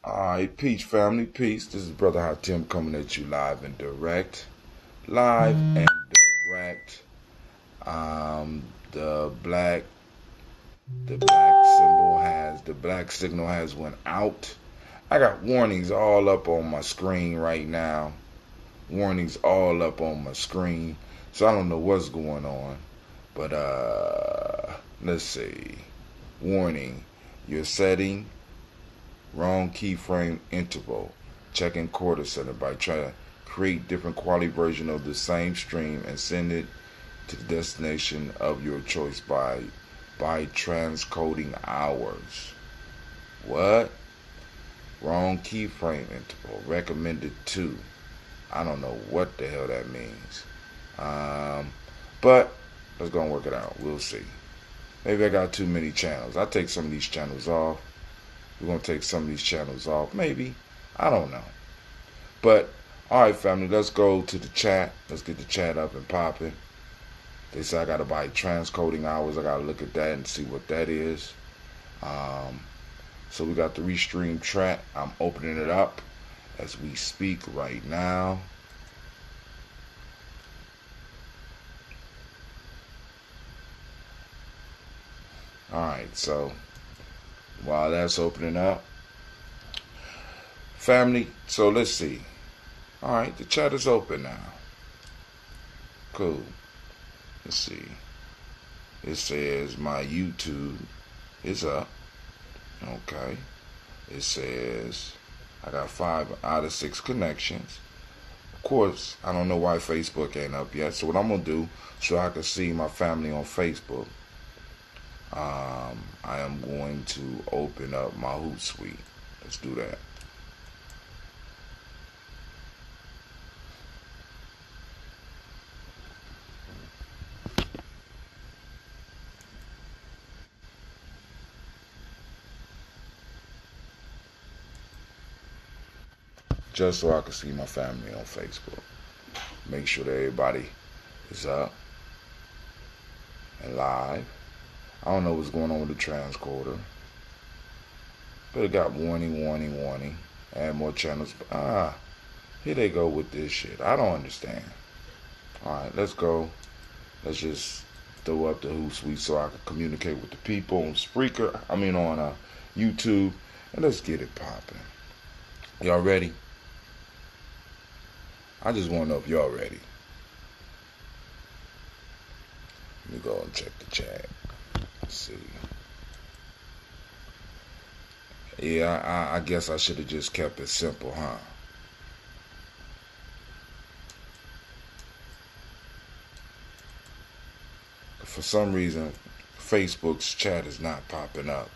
Alright, peace family, peace. This is Brother Hatim coming at you live and direct. Live and direct. The black signal has went out. I got warnings all up on my screen right now. Warnings all up on my screen. So I don't know what's going on. But let's see. Warning. Your setting. Wrong keyframe interval. Checking quarter center by trying to create different quality version of the same stream and send it to the destination of your choice by transcoding hours. What? Wrong keyframe interval. Recommended 2. I don't know what the hell that means. But let's go and work it out. We'll see. Maybe I got too many channels. I'll take some of these channels off. We're going to take some of these channels off. Maybe. I don't know. But, alright family, let's go to the chat. Let's get the chat up and popping. They say I got to buy transcoding hours. I got to look at that and see what that is. So we got the restream chat. I'm opening it up as we speak right now. Alright, so while that's opening up, family, so let's see. Alright, the chat is open now. Cool. Let's see. It says my YouTube is up. Okay. It says I got 5 out of 6 connections. Of course, I don't know why Facebook ain't up yet. So what I'm going to do, so I can see my family on Facebook, I am going to open up my Hootsuite. Let's do that. Just so I can see my family on Facebook. Make sure that everybody is up and live. I don't know what's going on with the transcoder. But it got warning. Add more channels. Here they go with this shit. I don't understand. Alright, let's go. Let's just throw up the Hootsuite so I can communicate with the people on Spreaker. I mean on YouTube. And let's get it popping. Y'all ready? I just want to know if y'all ready. Let me go and check the chat. Let's see. Yeah, I guess I should have just kept it simple, huh? For some reason, Facebook's chat is not popping up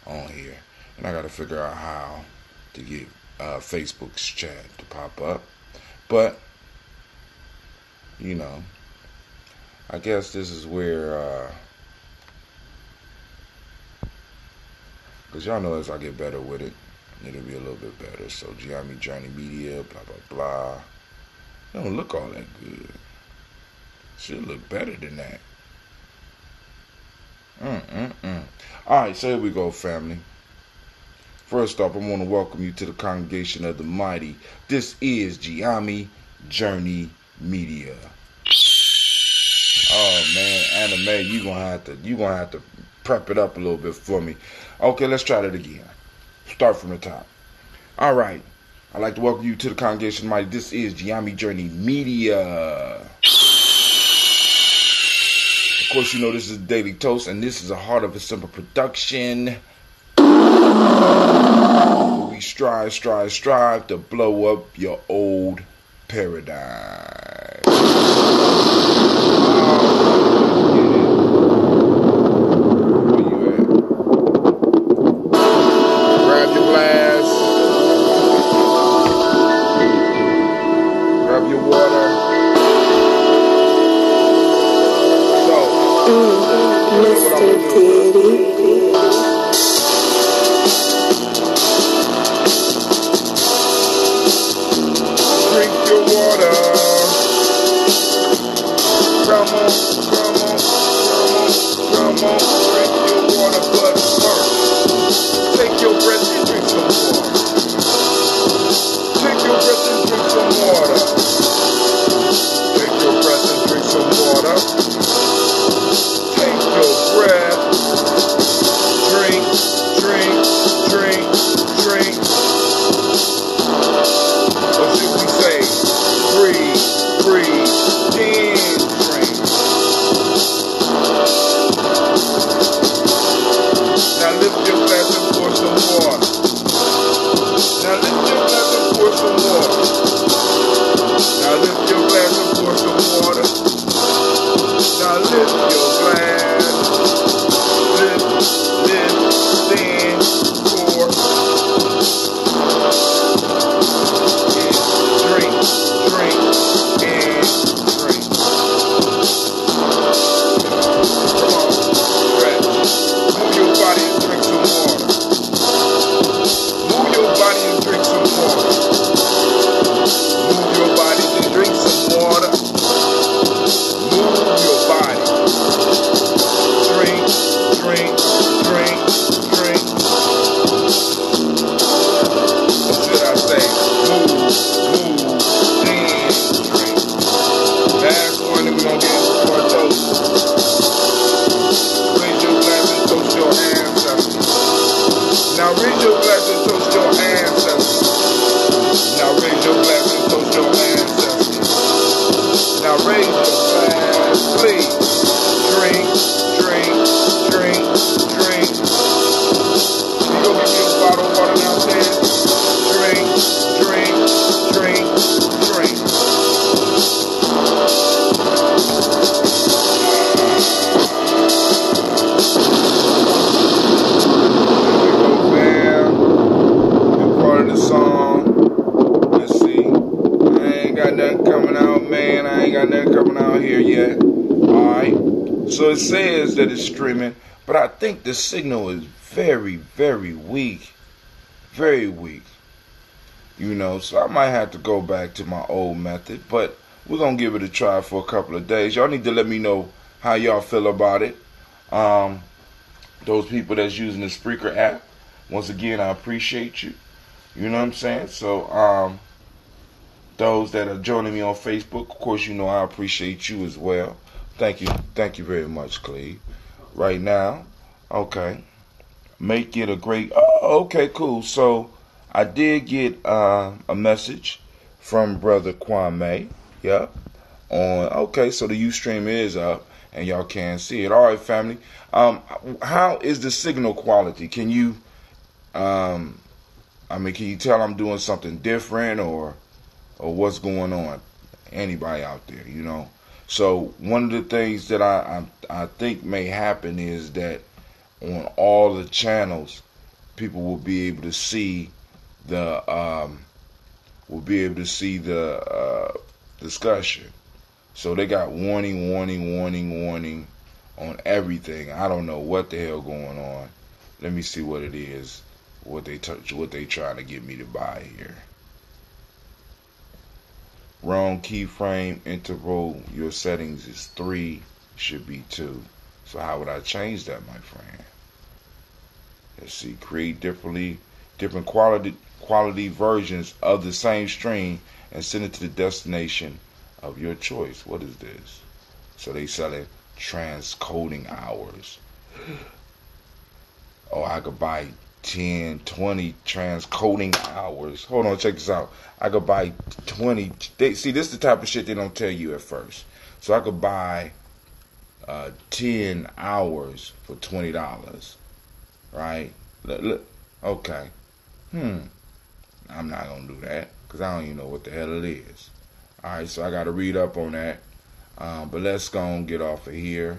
on here. And I got to figure out how to get Facebook's chat to pop up. But, you know, I guess this is where, because y'all know as I get better with it, it'll be a little bit better. So, Gye-Nyame Journey Media, blah, blah, blah. It don't look all that good. Should look better than that. Alright, so here we go, family. First off, I want to welcome you to the congregation of the mighty. This is Gye-Nyame Journey Media. Oh man, Anime, you gonna have to prep it up a little bit for me. Okay, let's try that again. Start from the top. All right, I'd like to welcome you to the congregation of the mighty. This is Gye-Nyame Journey Media. Of course, you know this is Daily Toast, and this is a Heart of a Simple production. We strive to blow up your old paradigm. Where you at? Grab your glass. Grab your water. So, Mr. Diddy. Drink your water. Come on. Drink your water, but first, take your breath and drink some water. Now raise your glass and toast your ancestors. Now raise your glass and toast your ancestors. Now raise your glass, please. Drink, drink, drink, drink. You go get me a bottle of water downstairs. Drink, drink, drink, drink. The song. Let's see. I ain't got nothing coming out, man. I ain't got nothing coming out here yet. Alright. So it says that it's streaming, but I think the signal is very, very weak. Very weak. You know, so I might have to go back to my old method, but we're going to give it a try for a couple of days. Y'all need to let me know how y'all feel about it. Those people that's using the Spreaker app, once again, I appreciate you. You know what I'm saying? So, those that are joining me on Facebook, of course, you know I appreciate you as well. Thank you very much, Cleve. Right now, okay, make it a great. Oh, okay, cool. So, I did get a message from Brother Kwame. Yeah. Okay, so the Ustream is up, and y'all can see it. All right, family. How is the signal quality? Can you can you tell I'm doing something different or what's going on? Anybody out there, you know? So one of the things that I think may happen is that on all the channels, people will be able to see the discussion. So they got warning on everything. I don't know what the hell going on. Let me see what it is. What they trying to get me to buy here. Wrong keyframe interval. Your settings is 3, should be 2. So how would I change that, my friend? Let's see. Create different quality versions of the same stream and send it to the destination of your choice. What is this? So they selling transcoding hours. Oh, I could buy 10, 20 transcoding hours. Hold on, check this out. I could buy 20. See, this is the type of shit they don't tell you at first. So I could buy 10 hours for $20. Right? Look. Okay. I'm not going to do that because I don't even know what the hell it is. Alright, so I got to read up on that. But let's go and get off of here.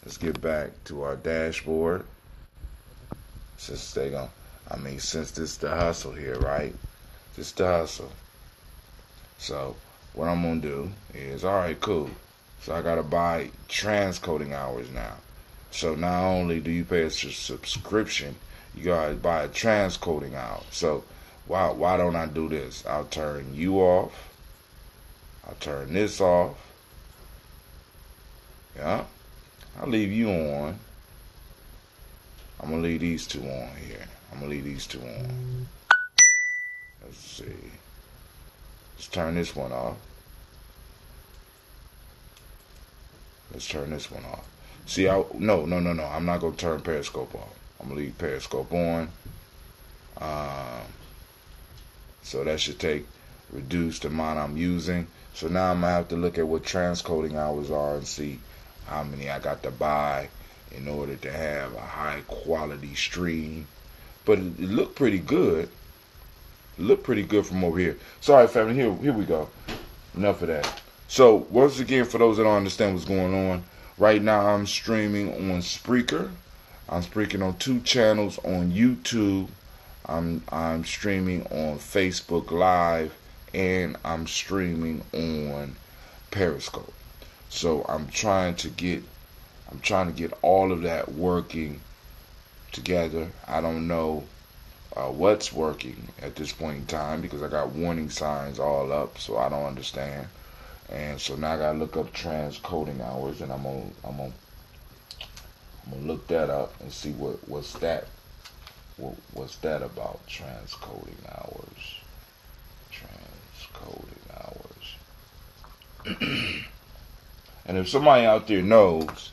Let's get back to our dashboard. Since this is the hustle here, right? This is the hustle. So what I'm gonna do is, alright, cool. So I gotta buy transcoding hours now. So not only do you pay a subscription, you gotta buy a transcoding hour. So why don't I do this? I'll turn you off. I'll turn this off. Yeah. I'll leave you on. I'm going to leave these two on here. Let's see. Let's turn this one off. See, no. I'm not going to turn Periscope off. I'm going to leave Periscope on. So that should reduce the amount I'm using. So now I'm going to have to look at what transcoding hours are and see how many I got to buy in order to have a high quality stream. But it looked pretty good. From over here. So all right, family, here we go. Enough of that. So once again, for those that don't understand what's going on, right now I'm streaming on Spreaker. I'm speaking on 2 channels on YouTube. I'm streaming on Facebook Live, and I'm streaming on Periscope. So I'm trying to get all of that working together. I don't know what's working at this point in time because I got warning signs all up, so I don't understand. And so now I gotta look up transcoding hours, and I'm gonna look that up and see what's that about. Transcoding hours. And if somebody out there knows,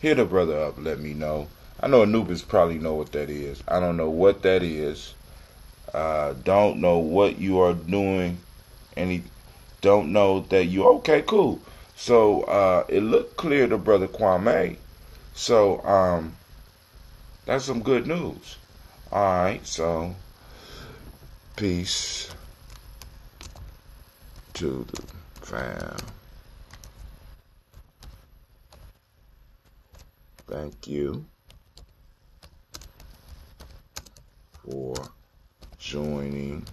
hit a brother up, let me know. I know Anubis probably know what that is. I don't know what that is. Don't know what you are doing. Any don't know that you okay, cool. So it looked clear to Brother Kwame. So that's some good news. Alright, so peace to the fam. Thank you for joining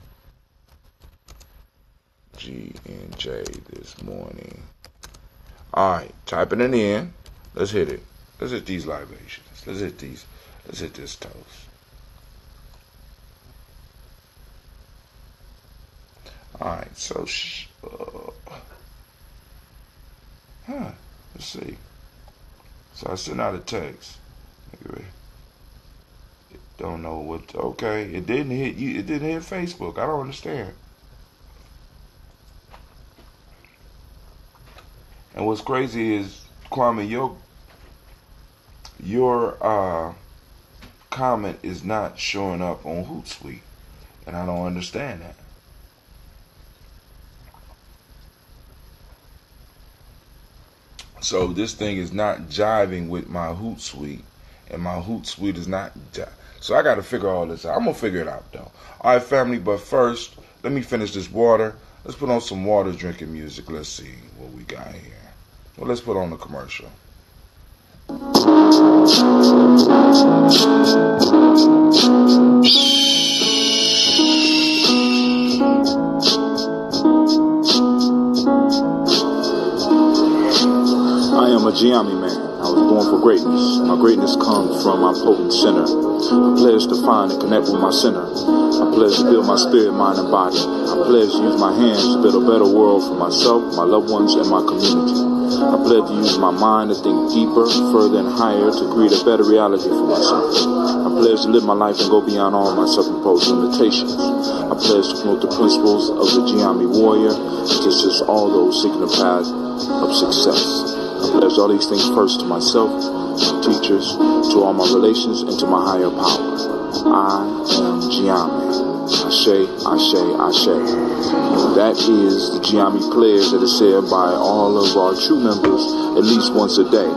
G and J this morning. Alright, typing it in. Let's hit it. Let's hit these libations. Let's hit these. Let's hit this toast. Alright, so let's see. So I sent out a text. Don't know what. Okay, it didn't hit you. It didn't hit Facebook. I don't understand. And what's crazy is, Kwame, your comment is not showing up on Hootsuite, and I don't understand that. So this thing is not jiving with my Hootsuite, and my Hootsuite is not jiving. So I got to figure all this out. I'm going to figure it out, though. All right, family, but first, let me finish this water. Let's put on some water drinking music. Let's see what we got here. Well, let's put on the commercial. I am a Gye-Nyame man. I was born for greatness. My greatness comes from my potent sinner. I pledge to find and connect with my sinner. I pledge to build my spirit, mind, and body. I pledge to use my hands to build a better world for myself, my loved ones, and my community. I pledge to use my mind to think deeper, further, and higher to create a better reality for myself. I pledge to live my life and go beyond all my self-imposed limitations. I pledge to promote the principles of the Gye-Nyame warrior and to assist all those seeking the path of success. I pledge all these things first to myself, to teachers, to all my relations, and to my higher power. I am Gye-Nyame. Ashe, Ashe, Ashe. That is the Gye-Nyame pledge that is said by all of our true members at least once a day.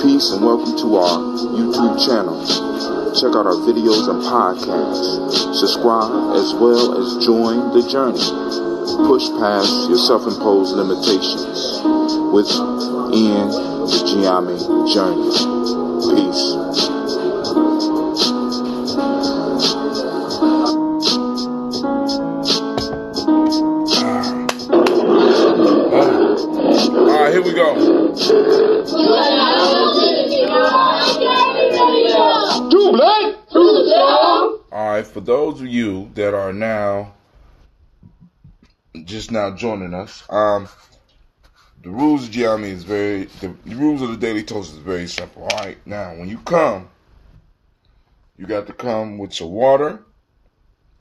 Peace and welcome to our YouTube channel. Check out our videos and podcasts. Subscribe as well as join the journey. Push past your self-imposed limitations within the Gye-Nyame journey. Peace. Alright, here we go. Alright, for those of you that are now just now joining us, the rules of Gye-Nyame is the rules of the Daily Toast is very simple. Alright, now when you come, you got to come with your water,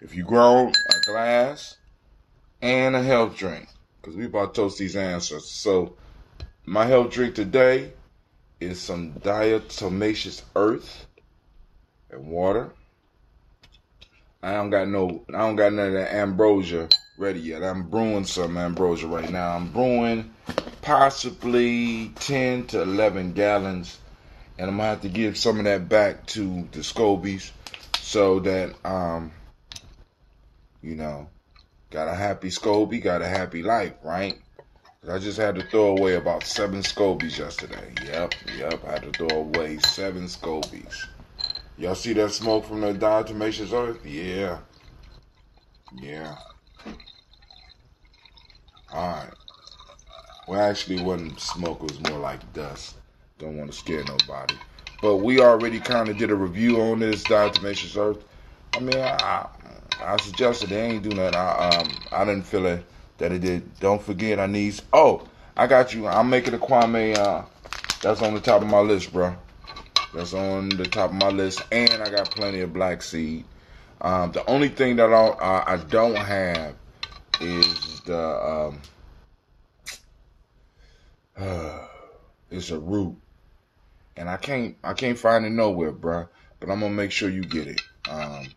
if you grown, a glass, and a health drink. Because we about to toast these ancestors. So my health drink today is some diatomaceous earth and water. I don't got none of that ambrosia ready yet. I'm brewing some ambrosia right now. I'm brewing possibly 10 to 11 gallons, and I'm gonna have to give some of that back to the Scobies so that you know, got a happy Scobie, got a happy life, right? I just had to throw away about 7 Scobies yesterday. Yep, I had to throw away 7 Scobies. Y'all see that smoke from the diatomaceous earth? Yeah. Alright. Well, actually, it wasn't smoke. It was more like dust. Don't want to scare nobody. But we already kind of did a review on this diatomaceous earth. I mean, I suggested they ain't do nothing. I didn't feel it that it did. Don't forget, I need. Oh, I got you. I'm making a Kwame. That's on the top of my list, bro. That's on the top of my list, and I got plenty of black seed. The only thing that I don't have is the it's a root, and I can't find it nowhere, bruh. But I'm gonna make sure you get it. I'm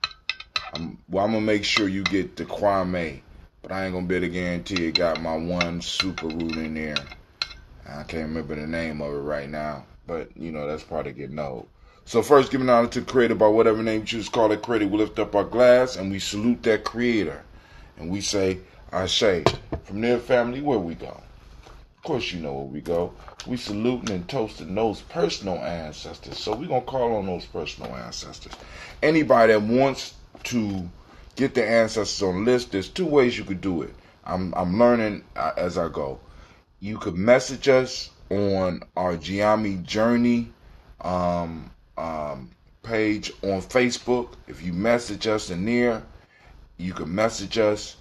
gonna make sure you get the Kwame, but I ain't gonna be able to guarantee it got my one super root in there. I can't remember the name of it right now, but you know that's probably getting old. So first, giving honor to the creator by whatever name you choose to call that creator. We lift up our glass and we salute that creator, and we say, "Ashe." From their family, where we go? Of course, you know where we go. We saluting and toasting those personal ancestors. So we're gonna call on those personal ancestors. Anybody that wants to get the ancestors on the list, there's two ways you could do it. I'm learning as I go. You could message us on our Gye-Nyame Journey page on Facebook. If you message us in there, you can message us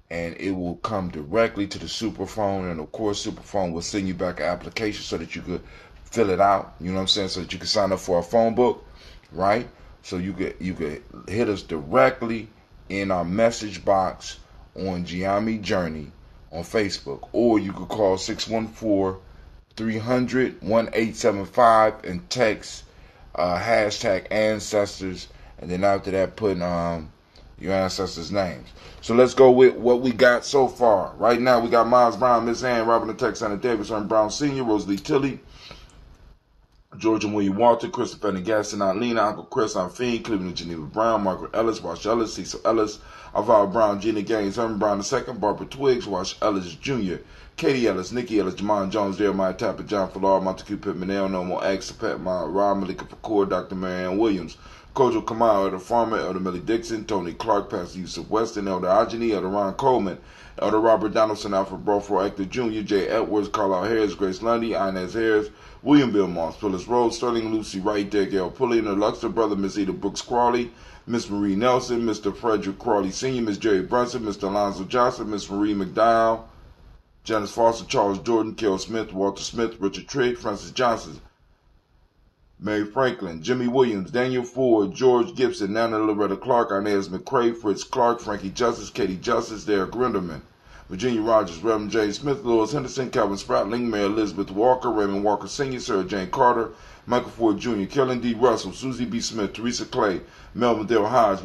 and it will come directly to the Superphone, and of course Superphone will send you back an application so that you could fill it out, you know what I'm saying, so that you can sign up for a phone book, right? So you could hit us directly in our message box on Gye-Nyame Journey on Facebook, or you could call 614-300-1875 and text hashtag ancestors, and then after that put your ancestors' names. So let's go with what we got so far. Right now we got Miles Brown, Miss Ann, Robin the Texana Davis, Ernie Brown Sr., Rosalie Tilley, George and William Walter, Christopher and Gaston, Aunt Lena, Uncle Chris, Aunt Fiend, Cleveland and Geneva Brown, Margaret Ellis, Wash Ellis, Cecil Ellis, Alvaro Brown, Gina Gaines, Herman Brown II, Barbara Twiggs, Wash Ellis Jr., Katie Ellis, Nikki Ellis, Jamon Jones, Jeremiah Tapper, John Falar, Montague Pittman, No More X, Pat Ma, Rob Malika Fakour, Dr. Marianne Williams, Kojo Kamal, Elder Farmer, Elder Millie Dixon, Tony Clark, Pastor Yusuf Weston, Elder Ajani, Elder Ron Coleman, Elder Robert Donaldson, Alfred Brofro, Hector Jr., Jay Edwards, Carlisle Harris, Grace Lundy, Inez Harris, William Bill Moss, Phyllis Rose, Sterling Lucy Wright, Degale Pulley, and the Luxor brother, Miss Eda Brooks Crawley, Miss Marie Nelson, Mr. Frederick Crawley Sr., Miss Jerry Brunson, Mr. Alonzo Johnson, Miss Marie McDowell, Janice Foster, Charles Jordan, Kel Smith, Walter Smith, Richard Trigg, Francis Johnson, Mary Franklin, Jimmy Williams, Daniel Ford, George Gibson, Nana Loretta Clark, Inez McCrae, Fritz Clark, Frankie Justice, Katie Justice, Derek Grinderman, Virginia Rogers, Reverend James Smith, Louis Henderson, Calvin Spratling, Mary Elizabeth Walker, Raymond Walker Sr., Sarah Jane Carter, Michael Ford Jr., Kellen D. Russell, Susie B. Smith, Teresa Clay, Melvin Dale Hodge,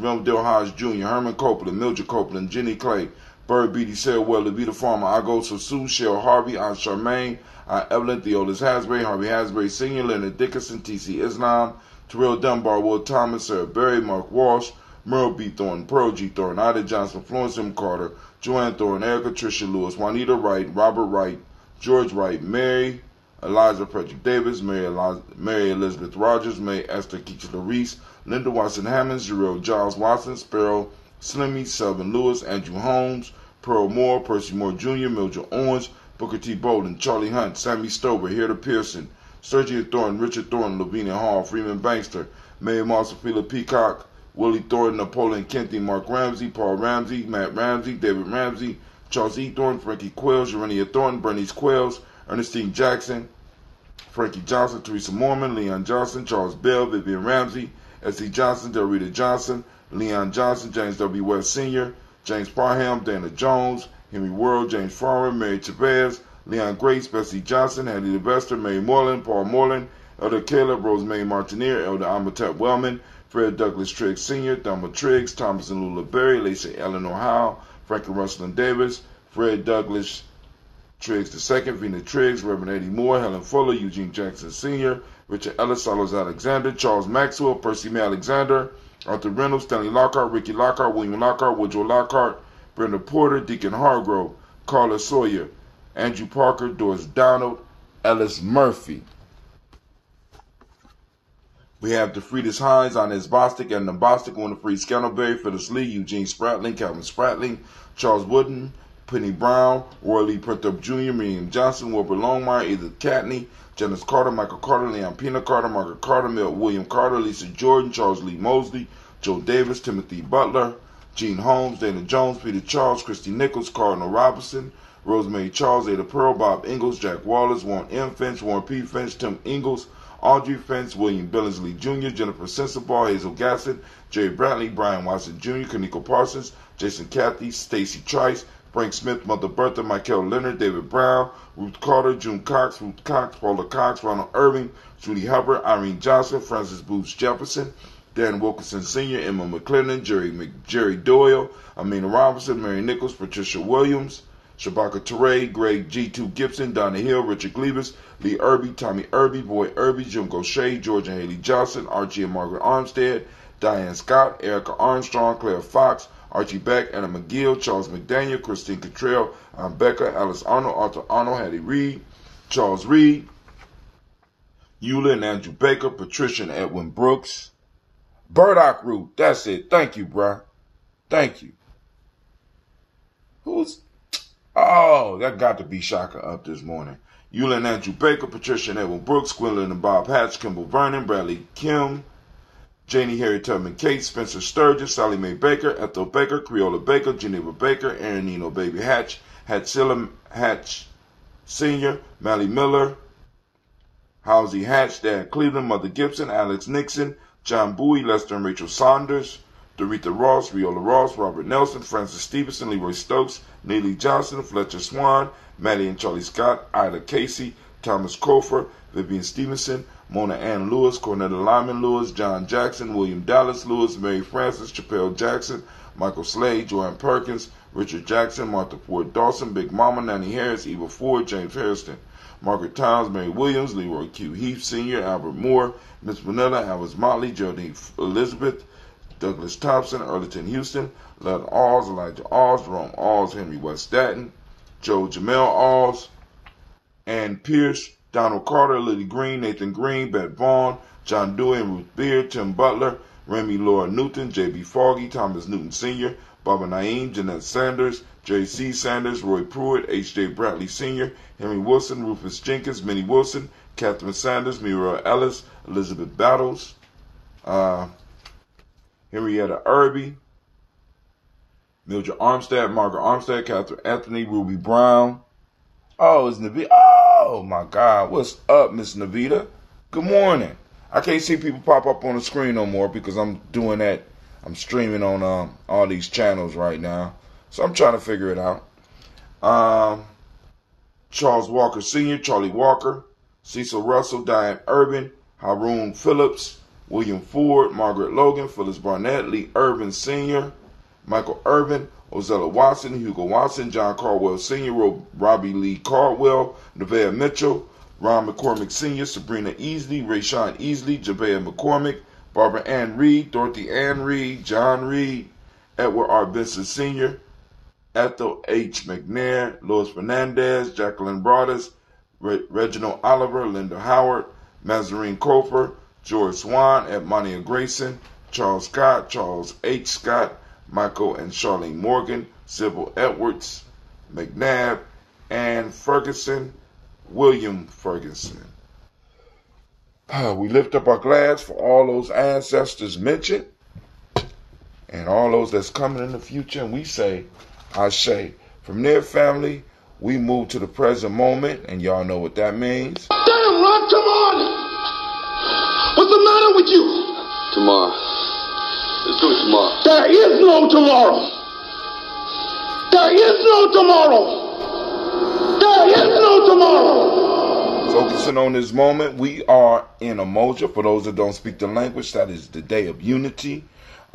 Jr., Herman Copeland, Mildred Copeland, Jenny Clay, Bird Beatty, Sarah Well, Levita Farmer, Agoso Sue, Cheryl Harvey, Aunt Charmaine, Aunt Evelyn, Theolis Hasbury, Harvey Hasbury Sr., Leonard Dickinson, T.C. Islam, Terrell Dunbar, Will Thomas, Sarah Berry, Mark Walsh, Merle B. Thornton, Pearl G. Thornton, Ida Johnson, Florence M. Carter, Joanne Thornton, Erica Tricia Lewis, Juanita Wright, Robert Wright, George Wright, Mary Eliza Frederick Davis, Mary Elizabeth Rogers, May Esther Keachler Reese, Linda Watson Hammonds, Jarrell Giles Watson, Sparrow Slimmy, Selvin Lewis, Andrew Holmes, Pearl Moore, Percy Moore Jr., Mildred Owens, Booker T. Bolden, Charlie Hunt, Sammy Stover, Herta Pearson, Sergio Thornton, Richard Thornton, Lavinia Hall, Freeman Bankster, Mary Marsophila Peacock, Willie Thornton, Napoleon Kenty, Mark Ramsey, Paul Ramsey, Matt Ramsey, David Ramsey, Charles E. Thornton, Frankie Quells, Urania Thornton, Bernice Quells, Ernestine Jackson, Frankie Johnson, Teresa Mormon, Leon Johnson, Charles Bell, Vivian Ramsey, S.E. Johnson, Delrita Johnson, Leon Johnson, James W. West Sr., James Parham, Dana Jones, Henry World, James Farmer, Mary Chavez, Leon Grace, Bessie Johnson, Hattie Levester, May Moreland, Paul Moreland, Elder Caleb, Rosemary Martineer, Elder Amatep Wellman, Fred Douglas Triggs Sr., Thelma Triggs, Thomas and Lula Berry, Lacey Eleanor Howe, Franklin Russell and Davis, Fred Douglas Triggs II, Vina Triggs, Reverend Eddie Moore, Helen Fuller, Eugene Jackson Sr., Richard Ellis, Salos Alexander, Charles Maxwell, Percy May Alexander, Arthur Reynolds, Stanley Lockhart, Ricky Lockhart, William Lockhart, Woodrow Lockhart, Brenda Porter, Deacon Hargrove, Carla Sawyer, Andrew Parker, Doris Donald, Ellis Murphy. We have DeFriedis Hines, Inez Bostic, Edna Bostic, Winifred Scantleberry, Phyllis Lee, Eugene Spratling, Calvin Spratling, Charles Wooden, Penny Brown, Roy Lee Printup Jr., Miriam Johnson, Wilbur Longmire, Edith Catney, Janice Carter, Michael Carter, Leon Pina Carter, Margaret Carter, Milt William Carter, Lisa Jordan, Charles Lee Mosley, Joe Davis, Timothy Butler, Gene Holmes, Dana Jones, Peter Charles, Christy Nichols, Cardinal Robinson, Rosemary Charles, Ada Pearl, Bob Ingalls, Jack Wallace, Warren M. Finch, Warren P. Finch, Tim Ingalls, Audrey Finch, William Billingsley Jr., Jennifer Sensabaugh, Hazel Gassett, Jerry Bradley, Brian Watson Jr., Kaniko Parsons, Jason Cathy, Stacy Trice, Frank Smith, Mother Bertha, Michael Leonard, David Brown, Ruth Carter, June Cox, Ruth Cox, Paula Cox, Ronald Irving, Judy Hubbard, Irene Johnson, Francis Booth Jefferson, Dan Wilkinson Sr., Emma McClellan, Jerry Doyle, Amina Robinson, Mary Nichols, Patricia Williams, Shabaka Teray, Greg G2 Gibson, Donna Hill, Richard Gleavis, Lee Irby, Tommy Irby, Boy Irby, Jim Gaucher, George and Haley Johnson, Archie and Margaret Armstead, Diane Scott, Erica Armstrong, Claire Fox, Archie Beck, Anna McGill, Charles McDaniel, Christine Cottrell, Becca, Alice Arnold, Arthur Arnold, Hattie Reed, Charles Reed, Eula and Andrew Baker, Patricia and Edwin Brooks, Burdock Root, that's it. Thank you, bruh. Thank you. Oh, that got to be Shaka up this morning. Eula and Andrew Baker, Patricia and Edwin Brooks, Gwendolyn and Bob Hatch, Kimball Vernon, Bradley Kim, Janie Harry Tubman Kate, Spencer Sturgis, Sally Mae Baker, Ethel Baker, Creola Baker, Geneva Baker, Aaron Nino Baby Hatch, Hatchilla Hatch Sr., Mally Miller, Halsey Hatch, Dan Cleveland, Mother Gibson, Alex Nixon, John Bowie, Lester and Rachel Saunders, Dorita Ross, Riola Ross, Robert Nelson, Francis Stevenson, Leroy Stokes, Neely Johnson, Fletcher Swan, Maddie and Charlie Scott, Ida Casey, Thomas Cofer, Vivian Stevenson, Mona Ann Lewis, Cornetta Lyman Lewis, John Jackson, William Dallas Lewis, Mary Francis, Chappelle Jackson, Michael Slade, Joanne Perkins, Richard Jackson, Martha Ford Dawson, Big Mama, Nanny Harris, Eva Ford, James Harrison, Margaret Towns, Mary Williams, Leroy Q. Heath Sr., Albert Moore, Miss Vanilla, Alice Motley, Jodie Elizabeth, Douglas Thompson, Earleton Houston, Lud Alls, Elijah Alls, Jerome Alls, Henry West Staten, Joe Jamel Alls, Ann Pierce, Donald Carter, Liddy Green, Nathan Green, Beth Vaughn, John Dewey and Ruth Beard, Tim Butler, Remy Laura Newton, J.B. Foggy, Thomas Newton Sr., Baba Naeem, Jeanette Sanders, J.C. Sanders, Roy Pruitt, H.J. Bradley Sr., Henry Wilson, Rufus Jenkins, Minnie Wilson, Catherine Sanders, Muriel Ellis, Elizabeth Battles, Henrietta Irby, Mildred Armstead, Margaret Armstead, Catherine Anthony, Ruby Brown. Oh, it's Navita. Oh, my God. What's up, Miss Navita? Good morning. I can't see people pop up on the screen no more because I'm doing that. I'm streaming on all these channels right now. So I'm trying to figure it out. Charles Walker Sr., Charlie Walker, Cecil Russell, Diane Urban, Haroon Phillips, William Ford, Margaret Logan, Phyllis Barnett, Lee Irvin Sr., Michael Irvin, Ozella Watson, Hugo Watson, John Caldwell Sr., Robbie Lee Caldwell, Nevaeh Mitchell, Ron McCormick Sr., Sabrina Easley, Rayshawn Easley, Jabea McCormick, Barbara Ann Reed, Dorothy Ann Reed, John Reed, Edward R. Benson Sr., Ethel H. McNair, Louis Fernandez, Jacqueline Broadus, Reginald Oliver, Linda Howard, Mazarine Cofer, George Swan, Edmonia Grayson, Charles Scott, Charles H. Scott, Michael and Charlene Morgan, Sybil Edwards, McNabb, Ann Ferguson, William Ferguson. We lift up our glass for all those ancestors mentioned and all those that's coming in the future, and we say, Ashe. From their family, we move to the present moment, and y'all know what that means. Damn, Rod, come on! What's the matter with you? Tomorrow. Let's do it tomorrow. There is no tomorrow. There is no tomorrow. There is no tomorrow. Focusing on this moment, we are in Umoja. For those that don't speak the language, that is the day of unity.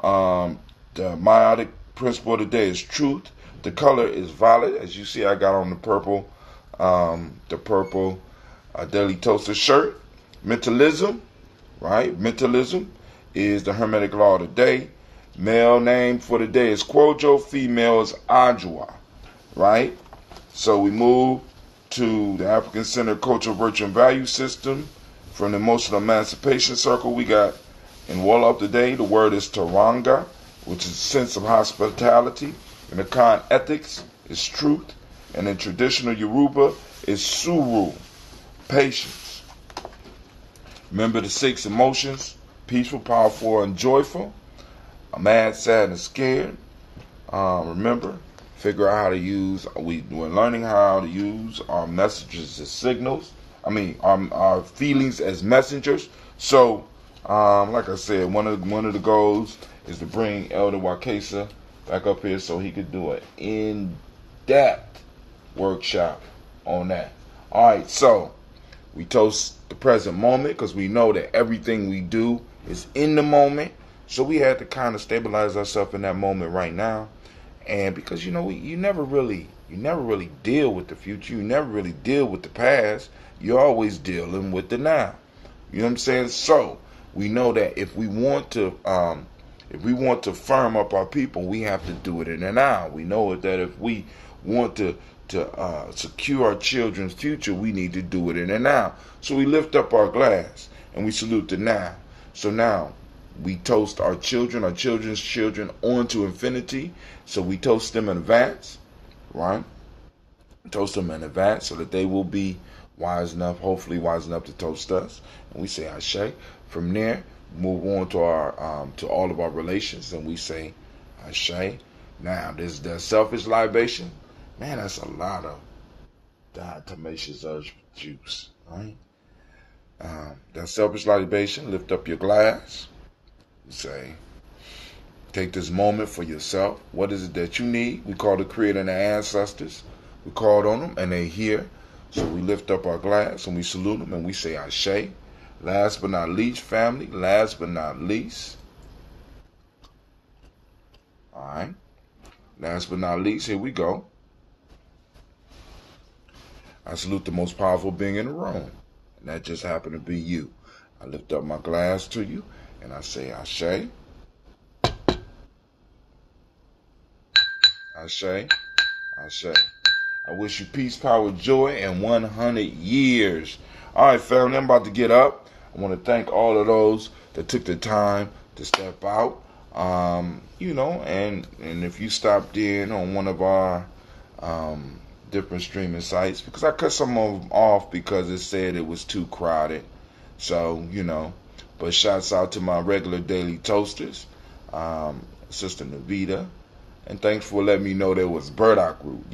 The meiotic principle of the day is truth. The color is violet. As you see, I got on the purple Daily Toaster shirt. Mentalism, right? Mentalism is the Hermetic law of the day. Male name for the day is Kwojo. Female is Ajua, right? So we move to the African Center Cultural Virtue and Value System. From the Emotional Emancipation Circle, we got in Walla of the Day, the word is Taranga, which is a sense of hospitality. In Akan ethics is truth. And in traditional Yoruba is Suru, patience. Remember the 6 emotions: peaceful, powerful, and joyful. Mad, sad, and scared. Remember, figure out how to use, we're learning how to use our messages as signals. Our feelings as messengers. So, like I said, one of the goals is to bring Elder Wakesa back up here so he could do an in-depth workshop on that. All right, so we toast the present moment because we know that everything we do is in the moment. So we had to kind of stabilize ourselves in that moment right now. And because you never really deal with the future, you never really deal with the past. You're always dealing with the now. You know what I'm saying? So we know that if we want to firm up our people, we have to do it in the now. We know that if we want to secure our children's future, we need to do it in the now. So we lift up our glass and we salute the now. So now we toast our children, our children's children on to infinity. So we toast them in advance, right? Toast them in advance so that they will be wise enough, hopefully wise enough to toast us. And we say Ashe. From there, move on to our to all of our relations, and we say Ashe. Now, this the selfish libation. Man, that's a lot of diatomaceous juice, right? That selfish libation. Lift up your glass. Say, take this moment for yourself. What is it that you need? We call the Creator and the ancestors. We called on them, and they're here. So we lift up our glass and we salute them, and we say Ashe. Last but not least, family. Last but not least. All right. Last but not least, here we go. I salute the most powerful being in the room, and that just happened to be you. I lift up my glass to you, and I say Ashe. Ashe. Ashe. I wish you peace, power, joy, and 100 years. All right, family, I'm about to get up. I want to thank all of those that took the time to step out. And if you stopped in on one of our different streaming sites, because I cut some of them off because it said it was too crowded. So, but shouts out to my regular daily toasters, Sister Navita. And thanks for letting me know there was burdock root,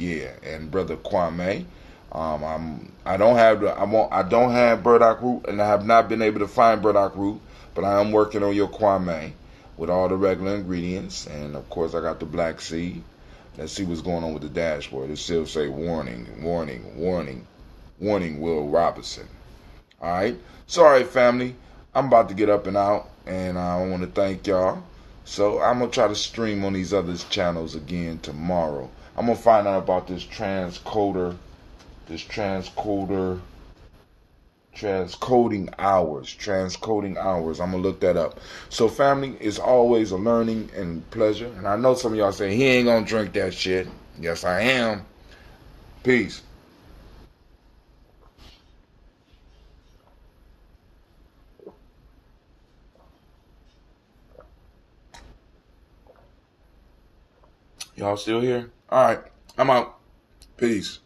and Brother Kwame. I don't have burdock root, and I have not been able to find burdock root, but I am working on your Kwame with all the regular ingredients, and of course I got the black seed. Let's see what's going on with the dashboard. It still say warning, warning, warning, warning, Will Robinson. All right, sorry family, I'm about to get up and out, and I want to thank y'all. So I'm going to try to stream on these other channels again tomorrow. I'm going to find out about this transcoding hours. I'm going to look that up. So family, it's always a learning and pleasure. And I know some of y'all say, he ain't going to drink that shit. Yes, I am. Peace. Y'all still here? All right. I'm out. Peace.